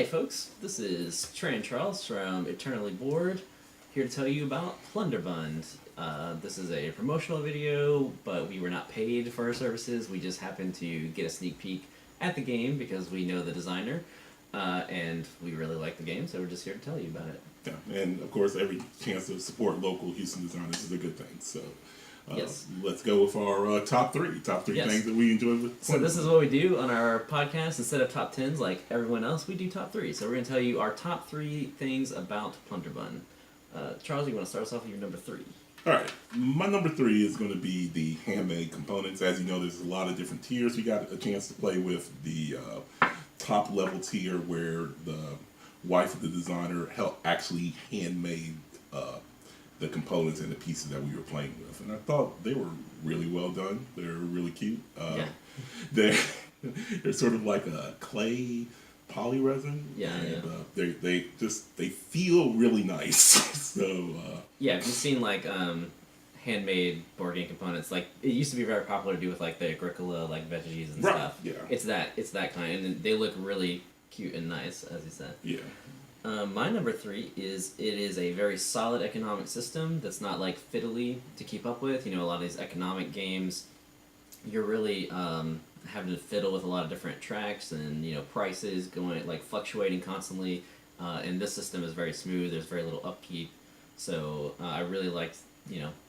Hey folks, this is Trey and Charles from Eternally Bored, here to tell you about Plunderbund. This is a promotional video, but we were not paid for our services. We just happened to get a sneak peek at the game because we know the designer, and we really like the game, so we're just here to tell you about it. Yeah, and of course, every chance to support local Houston designers is a good thing. So, Yes. let's go with our top three Yes. things that we enjoy with. So this is what we do on our podcast. Instead of top 10s like everyone else, we do top 3. So we're going to tell you our top 3 things about Plunderbund. Charles, you want to start us off with your number 3? All right, my number 3 is going to be the handmade components. As you know, there's a lot of different tiers. We got a chance to play with the top level tier where the wife of the designer helped actually handmade the components and the pieces that we were playing with, and I thought they were really well done. They're really cute. Yeah. They're sort of like a clay poly resin. Yeah, and, they feel really nice. So yeah, I've just seen like handmade board game components. Like it used to be very popular to do with like the Agricola like veggies and right, stuff. yeah, It's that kind, and they look really cute and nice, as you said. yeah. My number 3 is it is a very solid economic system that's not like fiddly to keep up with. You know, a lot of these economic games, you're really having to fiddle with a lot of different tracks and prices going like fluctuating constantly. And this system is very smooth. There's very little upkeep. So I really liked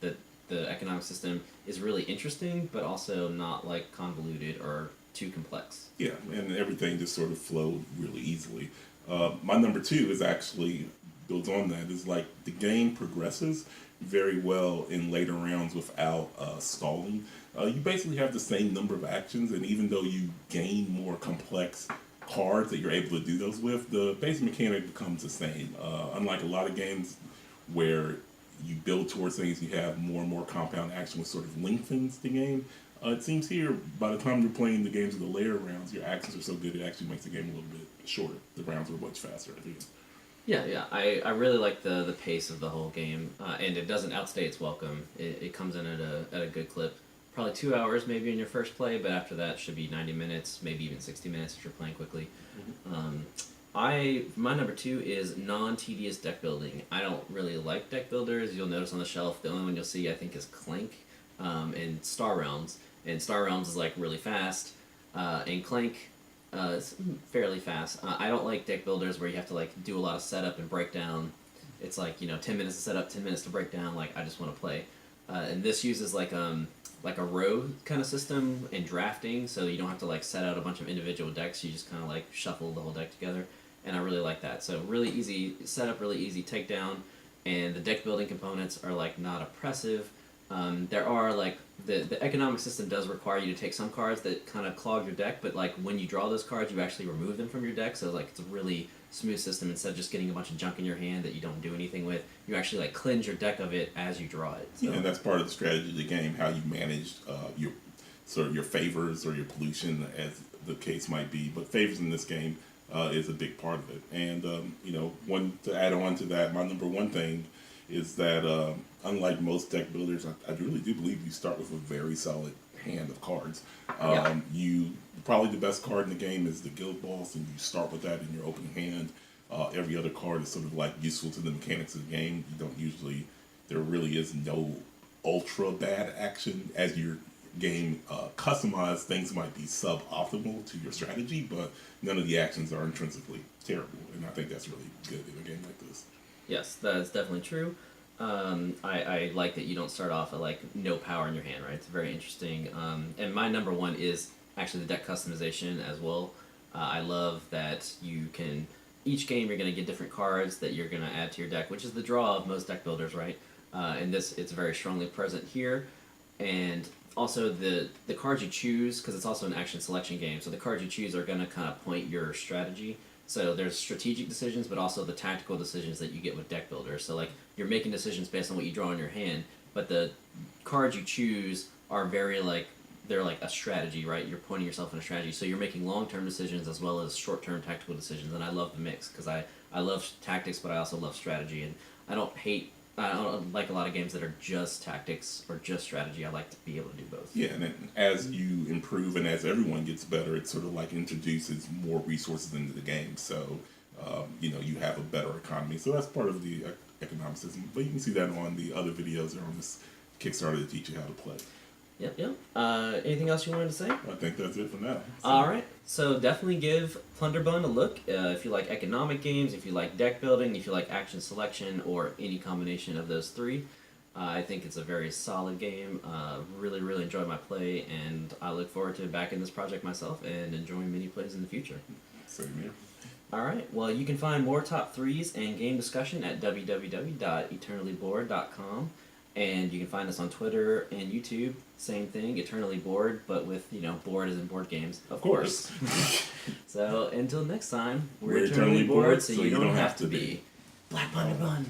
that the economic system is really interesting, but also not like convoluted or too complex. Yeah, and everything just sort of flowed really easily. My number 2 is actually builds on that. Is like the game progresses very well in later rounds without stalling. You basically have the same number of actions, and even though you gain more complex cards that you're able to do those with, the basic mechanic becomes the same. Unlike a lot of games where you build towards things, you have more and more compound action, which sort of lengthens the game. It seems here, by the time you're playing the games of the later rounds, your actions are so good it actually makes the game a little bit shorter. The rounds are much faster, I think. Yeah. I really like the pace of the whole game, and it doesn't outstay its welcome. It comes in at a good clip. Probably 2 hours maybe in your first play, but after that should be 90 minutes, maybe even 60 minutes if you're playing quickly. Mm-hmm. My number 2 is non-tedious deck building. I don't really like deck builders. You'll notice on the shelf, the only one you'll see I think is Clank and Star Realms. And Star Realms is like really fast, and Clank is fairly fast. I don't like deck builders where you have to like do a lot of setup and breakdown. It's like 10 minutes to set up, 10 minutes to break down. Like I just want to play, and this uses like a row kind of system in drafting, so you don't have to like set out a bunch of individual decks. You just kind of like shuffle the whole deck together, and I really like that. So really easy setup, really easy takedown, and the deck building components are like not oppressive. There are like the economic system does require you to take some cards that kind of clog your deck, but like when you draw those cards, you actually remove them from your deck. So like it's a really smooth system. Instead of just getting a bunch of junk in your hand that you don't do anything with, you actually like cleanse your deck of it as you draw it. So. Yeah, and that's part of the strategy of the game, how you manage your sort of your favors or your pollution, as the case might be. But favors in this game is a big part of it. And one to add on to that, my number 1 thing is that unlike most deck builders, I really do believe you start with a very solid hand of cards. You probably the best card in the game is the Guild Boss, and you start with that in your opening hand. Every other card is sort of like useful to the mechanics of the game. You don't usually, there really is no ultra bad action. As your game customized, things might be suboptimal to your strategy, but none of the actions are intrinsically terrible, and I think that's really good in a game like this. Yes, that is definitely true. I like that you don't start off at like no power in your hand, right? It's very interesting. And my number 1 is actually the deck customization as well. I love that you can, each game you're going to get different cards that you're going to add to your deck, which is the draw of most deck builders, right? And it's very strongly present here. And also the cards you choose, because it's also an action selection game, so the cards you choose are going to kind of point your strategy. So there's strategic decisions, but also the tactical decisions that you get with deck builders. So like you're making decisions based on what you draw in your hand, but the cards you choose are very like, they're like a strategy, right? You're pointing yourself in a strategy. So you're making long-term decisions as well as short-term tactical decisions. And I love the mix because I love tactics, but I also love strategy. And I don't like a lot of games that are just tactics or just strategy. I like to be able to do both. Yeah, and then as you improve and as everyone gets better, it sort of like introduces more resources into the game. So you have a better economy. So that's part of the economic system. But you can see that on the other videos that are on this Kickstarter to teach you how to play. Yep. Anything else you wanted to say? I think that's it for now. So, All right. So definitely give Plunderbund a look if you like economic games, if you like deck building, if you like action selection, or any combination of those three. I think it's a very solid game. Really enjoyed my play, and I look forward to backing this project myself and enjoying mini plays in the future. Same here. All right. Well, you can find more top threes and game discussion at www.eternallybored.com. And you can find us on Twitter and YouTube. Same thing, Eternally Bored, but with, bored as in board games, of course. So until next time, we're eternally bored, so you don't have to be. Black Plunderbund.